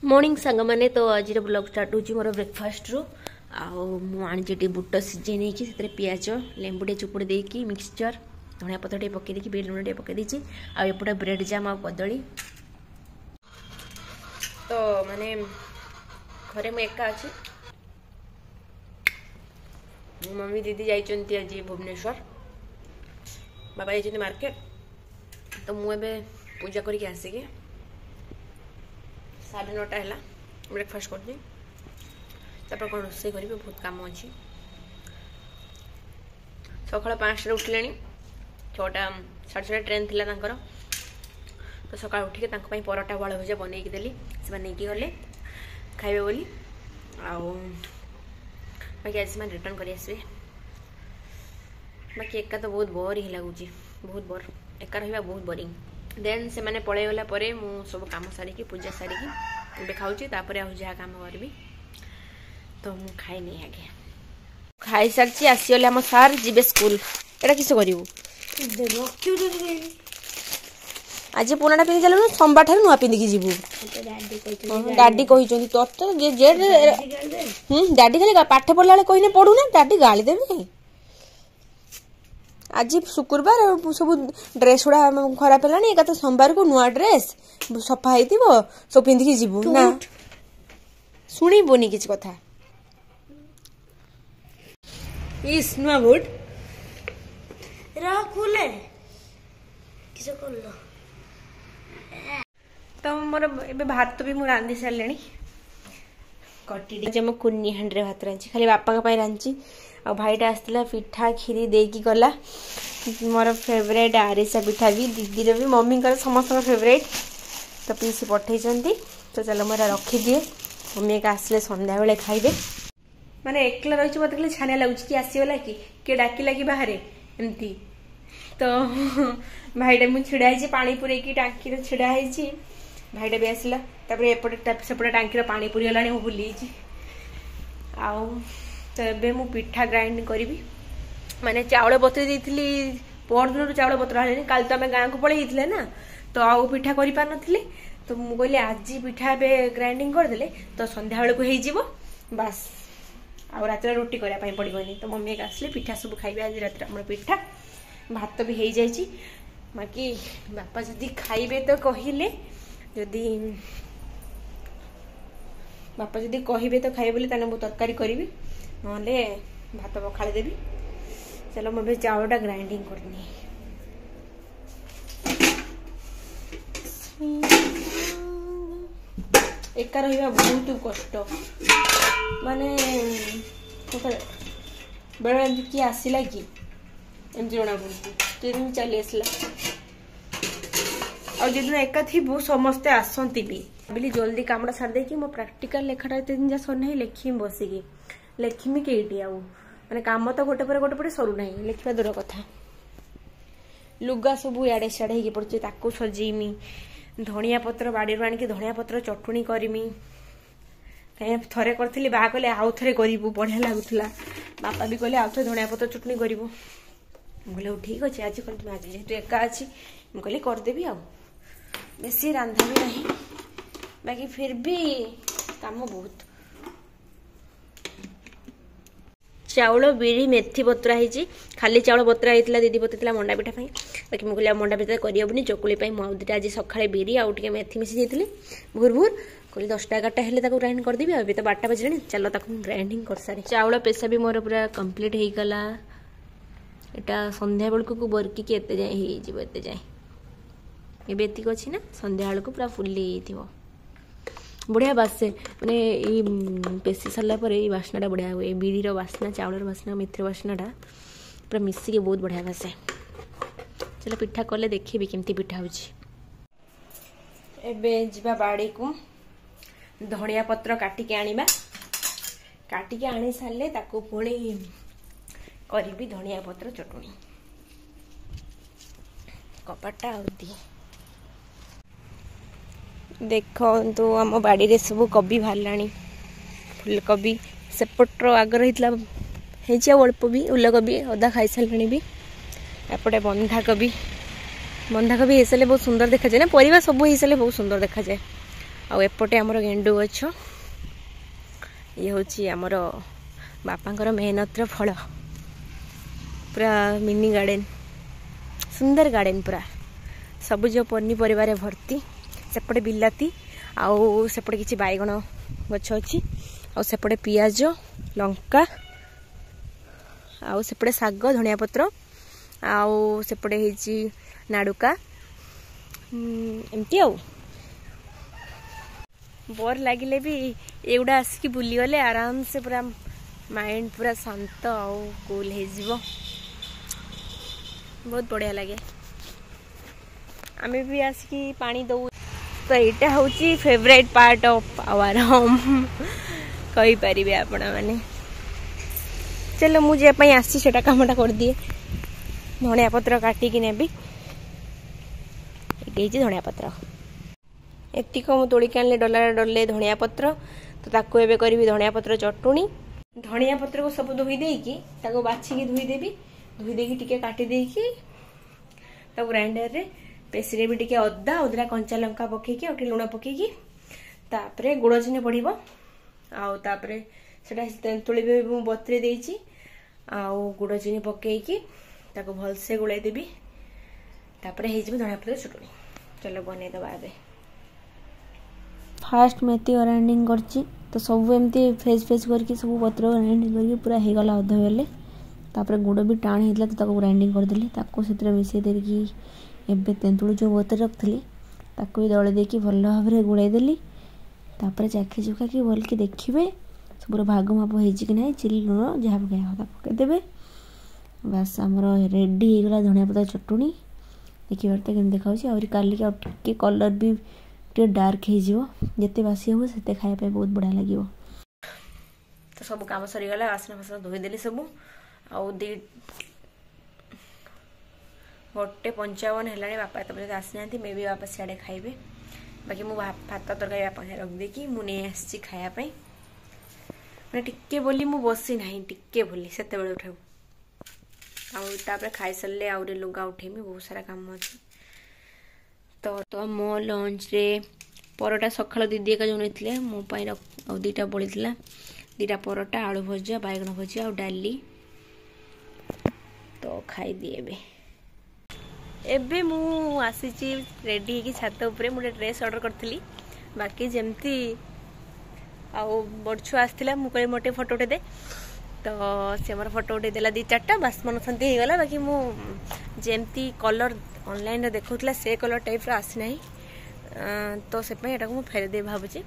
Morning सांग मैंने तो आज ब्लॉग स्टार्ट हो मोर ब्रेकफास्ट रू आनी बुट सिझे नहीं से पिज लेंबू टे चुपुड़ी देकी मिक्सचर धनिया पत्र टे पकई बिट लुण टे पकई आउटे ब्रेड जाम आ कदली तो माने घरे मुझे एका अच्छी मम्मी दीदी जाइए आज भुवनेश्वर बाबा जाइए मार्केट तो मुझे पूजा करके आसिकी 9:30 है ब्रेकफास्ट कर कौन रोसे करी बहुत कम अच्छी सका 5 उठिले 6टा 6:30 ट्रेन थी तो सका उठिक परोटा बाड़ भजा बनई देली से नहीं गले खाइबे बोली बाकी आज से रिटर्न कर आसबे बाकी एका तो बहुत बोर ही लगुच बहुत बोर एका रहा बहुत बोरिंग देन से मैंने पलि गला मु सब काम सारिकी पूजा सारिकी खाऊँ जहाँ काम करी तो मु खाई नहीं आगे खाई सारी आसीगले आम सार जी स्कूल एटा किस करू आज पुराना पिंधि चलू सोमवार ठार नुआ पिंधिकी जीवु डाडी कही तो डाडी खाली पाठ पढ़ला बेले कही पढ़ुना डाडी गाली देवे आज शुक्रवार सब ड्रेस गुड़ा खराब है एक सोमवार को नुआ ड्रेस सफा हो सब पिंधिकी जीवु ना शुणबुनि किसी कथा इस नुआ बुट खुले तो मोर ए भात भी मुझे रांधि सारे कटी कुन्नी हांडी भात रांधि खाली बापा रांधि आ भाईटा आसला पिठा खीरी देकी गला मोर फेवरेट आरिसा पिठा भी दीदी भी मम्मी समस्त फेवरेट तो पीसी पठे तो चलो मोर रखीदिए मम्मी एक आसले संध्या बेले खाइबे माने एकला रही मत खाली छानिया लगुच कि आसीगला कि डाकिला कि बाहर एमती तो भाईटा मुझे छिड़ा पानी पूरे टांकी छिड़ा भाईटा भी आसला एपटे सेपटे टांकी पानी पूरी गला भूली आउ तो ये मु पिठा ग्राइंड करी माने चाउल बतरी देती पर दिन चाउल बतरा काल तो आम गाँव को पलि ना तो आउ पिठा कर पार नी तो मुझे कहली आज पिठा ग्राइंडिंग करदे तो संध्या बेलू हो बास आ रात रुटी करने पड़ोनी तो मम्मी एक आसले पिठा सब खाइबे आज रात पिठा भात भी हो जाए बाकी बापा जदि खाइबे तो कहले जदि बापा जदि कहे तो खाइबे बोले मु तरकारी करी ना भात पखाड़ी देवी चलो मुझे चाउलटा ग्राइंडिंग करनी एका रहा बहुत कष्ट माने बेले किए आसला कि एमती जना पड़ती दिन चली आसला आदि एका थी समस्ते आसती भी भाविली जल्दी काम सारी दे मो प्राक्टिकल लेखाटा एत दिन जहाँ सरना लेखी बसिकी लेखिमी कईटी आउ माने काम तो गोटे पर सरू ना लिखा दूर कथा लुगा सब इे सियाड़े हो पड़े ताकू सजेमी धनिया पत्र बाड़ी आनिकी धनिया पत्र चटुणी करमी कहीं थरे करी बा कले आउ थे करूँ बढ़िया लगुला बापा भी कहले आउ थे धनिया पत्र चटुणी करूँ बोले ठीक अच्छे आज कल तुम आज जेहतु एका अच्छी मुझे कहली करदेवी आ बेसी रांधा भी नहीं बाकी फिर भी काम बहुत चाउल बिरी मेथी बतरा है खाली चाउल बतरा होता दीदी बतला मंडा पिठा बाकी मुझे मंडा पिठा करनी चकुली मुझे आज सका बिरी आउ टे मेथी मिसी जाती भूर भूर कहली 10-11टा हेल्ले ग्राइंड करदेवी अभी तो 12टा बजलानी चलो ग्राइंडिंग कर सारी चाउल पेशा भी मोर पूरा कंप्लीट हो गला एटा संध्या बेलू बरकी एत जाए होते जाए ये एतिक अच्छी ना संध्या बेलू पूरा फुली थी बढ़िया बासे मैंने ये पेशी सारा बास्नाटा बढ़िया हुए बिरी बास्ना चाउल बास्ना मेथी बास्नाटा पूरा मिसिक बहुत बढ़िया बासे चलो पिठा कले देखी केमती पिठा होगा बाड़ी को धनिया पत्र काटिके आनिबा काटिके आनी सारे ताकू पुणी करी धनिया पत्र चटुणी कपाटा आउती देखो तो आम बाड़ी सब कबी बाहर फुलकोबी सेपटर आग रही अल्प भी उलकोबी अदा खाई सारे भी एपटे बंधाकोबी हो सारे बहुत सुंदर देखा जाए ना परिवार सब हो सारे बहुत सुंदर देखा जाए एपटे आमर गेंडु गछ ये हूँ आमर बापांकर मेहनतर फल पूरा मिनी गार्डन सुंदर गार्डन पूरा सबुज पनीपरिवार भर्ती सेपटे बिलाती आउ सेपटे किछि बैगण गछ अछि आउ सेपटे पियाज लंका आउ सेपटे साग धनिया पत्र आउ सेपटे हेछि नाडुका एमती आउ बोर लगिले भी एगुड़ा आसिक बुली गले आराम से पूरा माइंड पूरा शांत आउ कूल हो जिवो बहुत बढ़िया लगे आमे भी आसिक पानी दऊ तो यहाँ हूँ favourite part of our home कही पारे आपण मैंने चलो मुझे आसी से कामटा कर दिए धनिया पत्र काटिकी नेबी धनिया पत्र एतिक मु तोड़िक आनले डलार डले धनिया पत्र तो ताको एबे करी धनिया पत्र चटुणी धनिया पत्र को सब धोई देकी ताको बाछिकी धोई देबी धोई देकी टिके काटी देकी ताको ग्राइंडर रे पेसरे भी टिके अदा उदरा कंचा लंका पकेकी और लुण पकेकी तापरे गुड़ चिनी पड़िबो आउ तापरे सेटा तेंतुली भी मु बतरे देइची आउ गुड़ चिनी पकेकी ताको भल से गुलाई देबी तापरे हे जिवो धनिया पत्र चटुणी चलो बने दबा एबे फास्ट मेथी ग्राइंडिंग करची तो सब एमती फेस फेस करके सब पत्र ग्राइंडिंग करके पूरा हो गला अध बेले तापर गुड़ भी टाण होता तो ताको ग्राइंडिंग करदेली ताको से मिसई देकी एबे तेंतुली जो बतर रखी ताको भी दले देकी भल भाव में गुड़ाई देली तापर चाखी चुका कि भल के देखिए सब भाग माप हो ना चिली लुण जहाँ पकाया पकईदेवे बास आमर रेडी हो गला धनिया पत्र चटुणी देखिए के देखा आहरी कालिक टे कलर भी टे डार्क हो जिते बासी हम से खायापे बहुत बढ़िया लगे तो सब कम सरीगला बासन फासन धोईदेली सब आउ दी 1:55 है बापा तब आसी ना मे भी बापा सियाड़े खाइबे बाकी मु भात तरकारी बापा रखदेकी मुझे आसी खायापी मैंने टिके बोली मु बसी ना टिके बोली से उठाऊ आपर खाई सारे आउे लुगा उठेमी बहुत सारा काम अच्छे तो मो लंच रे परोटा सकाल दीदी एक जो नहीं मो दीटा बड़ी दीटा परोटा आलू भजा बैगन भजा और डाली तो खाई दिए एबे मु आसी रेडी हो छात उपरे मुझे ड्रेस ऑर्डर करी बाकी जमती आउ बड़छु आसला मुझे मोटे फोटो उठे दे तो से मोर फोटो उठे देला 2-4टा बास मन शांति हो गला बाकी मु जेमती कलर ऑनलाइन रे देखौतला से कलर टाइप रा आसी नाही तो से पय एटा को मु फेर दे भाबुची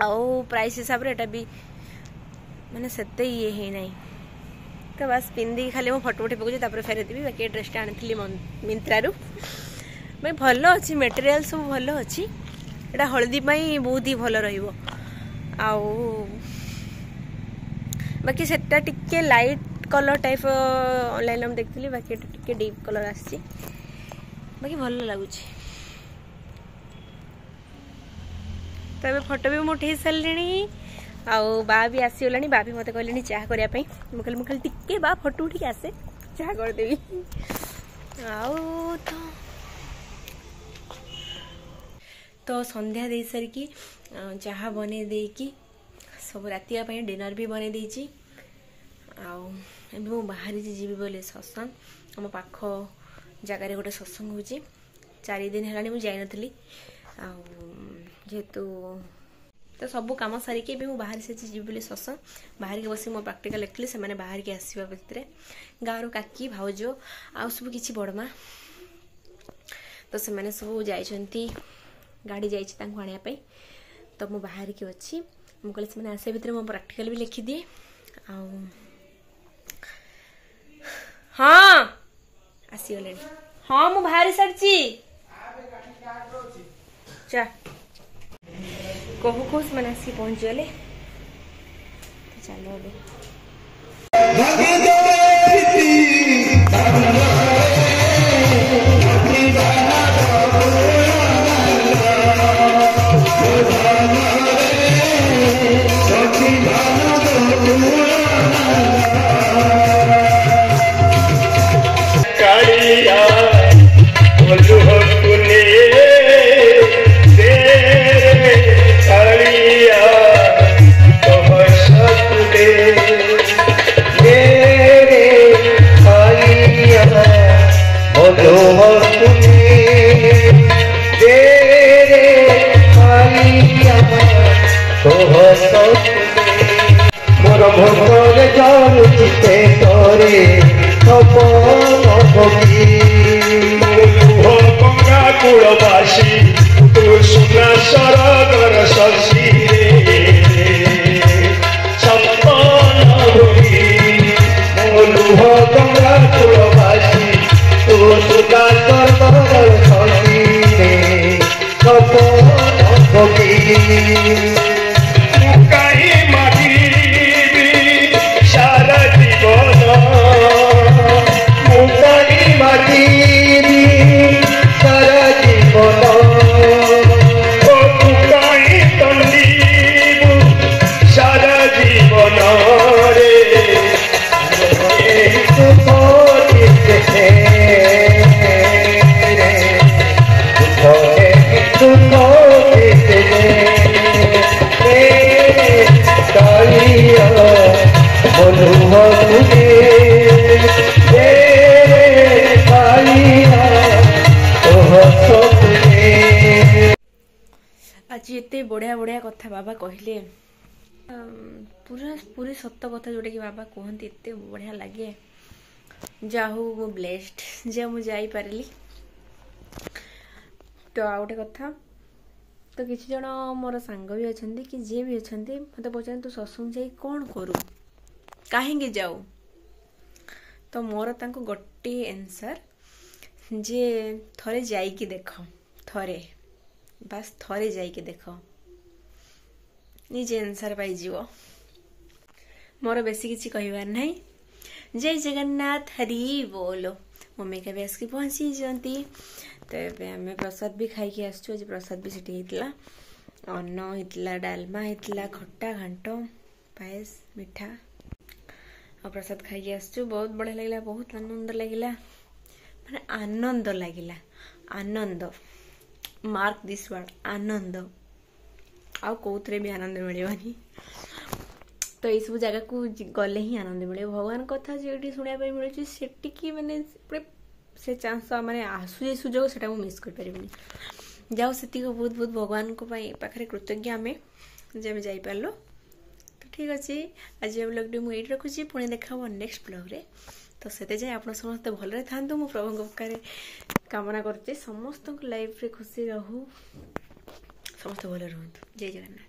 आउ प्राइस हिसाब रे एटा भी माने सेते ये हे नाही तो बस पिंदी खाली मो फोटो उठे पकुची तापर फेर देबी बाकी ड्रेस टा आनिथिली मिंत्रा रु भाई भलो अछि मटेरियल सब भलो अछि एटा हळदी पई बहुत ही भलो रहिबो आउ बाकी सेटा टिके लाइट कलर टाइप ऑनलाइन हम देखली बाकी टिके डीप कलर आसी बाकी भलो लागुची तबे फोटो भी मुठे सारे आउ बा भी आसीगला बा भी मत कहले चाह करने मुझे खाली टिके बा फोटो उठिक आसे चाह करदेवी आउ तो संध्या दे सारिकी चाह बने देकी सब रातिया डिनर भी बने देची आउ मु बाहरी जीवी बोले सत्संग आम पाख जगार गोटे सत्संग हो 4 दिन है मुझे जाइनी जेहेतु तो सब कम सारिके भी बाहर से जी बोले सत्संग बाहर के बस मो प्राक्टिकल लिखली से मैंने बाहर के आसवा भितर गाँव काकी भाउज आउ सब किसी बड़मा तो से मैंने सब जाइछंती गाड़ी जाइए आने तो मु बाहर की अच्छी मुझे से आसे भितर मो प्राक्टिकल भी लिखी दिए आउ हाँ आसीगले हाँ मु बाहर सारी चा कहू कहू से मैंने आसिक पहुंचीगले चलो कालिया बोलू हो तूने तेरे गंगा कुलवासी तू सुगा कर खसी रे सपन भोगी मुकाई मागिबी सारा जीवन मुकाई मागिबी सारा जीवन ओ मुकाई तंदीबू सारा जीवन रे सुख दिते रे सुख दिते रे कालिया बोलू तुझे रे कालिया ओह तुझे। आज एते बढ़िया बढ़िया कथा बाबा कहले पूरा पूरी सत कथा जोटा कि बाबा कहते एते बढ़िया लगे जाहू मु ब्लेस्ड जे मु जाई पारली। तो आ गोटे कथा तो किसी जन मोर सांग भी अच्छा कि जी भी अच्छा मत पचार तू सत्संग जाई कौन करू कहीं जाऊ तो मोर तांको गोटे आंसर जे थरे जाइकी देख थरे बस थरे जाइकी देख निजे आंसर पाई जीवो मोर बेसी किसी कहबार नहीं। जय जगन्नाथ हरि बोलो मम्मी के बेस की पहुंची जाती तो ये आम प्रसाद भी खाई आसचु आज प्रसाद भी सेठी होता अन्न होता डालमा होता खट्टा घांट पायस मिठा और प्रसाद खाई आसचु बहुत बढ़िया लगे बहुत आनंद लगिला माने आनंद लगिला आनंद मार्क दिस वर्ड आनंद आउ कौथरे भी आनंद मिलवानी तो ये सब जगह को गले ही आनंद मिले भगवान कथा जो शुणा मिलूँ से माने से चांस माने आसु सुजोग से मिस कर पारिनी जाओ से बहुत बहुत भगवान को पाखे कृतज्ञ आम जब जापार तो ठीक अच्छे आज ब्लॉग टी मुझे रखुच्छी पुणी देखा नेक्स्ट ब्लॉग रे तो से जाए आप समस्त भलरे था मु प्रभु पाखे कामना करते समस्त लाइफ रे खुशी रहू समस्त भल रुहतु जय जगन्नाथ।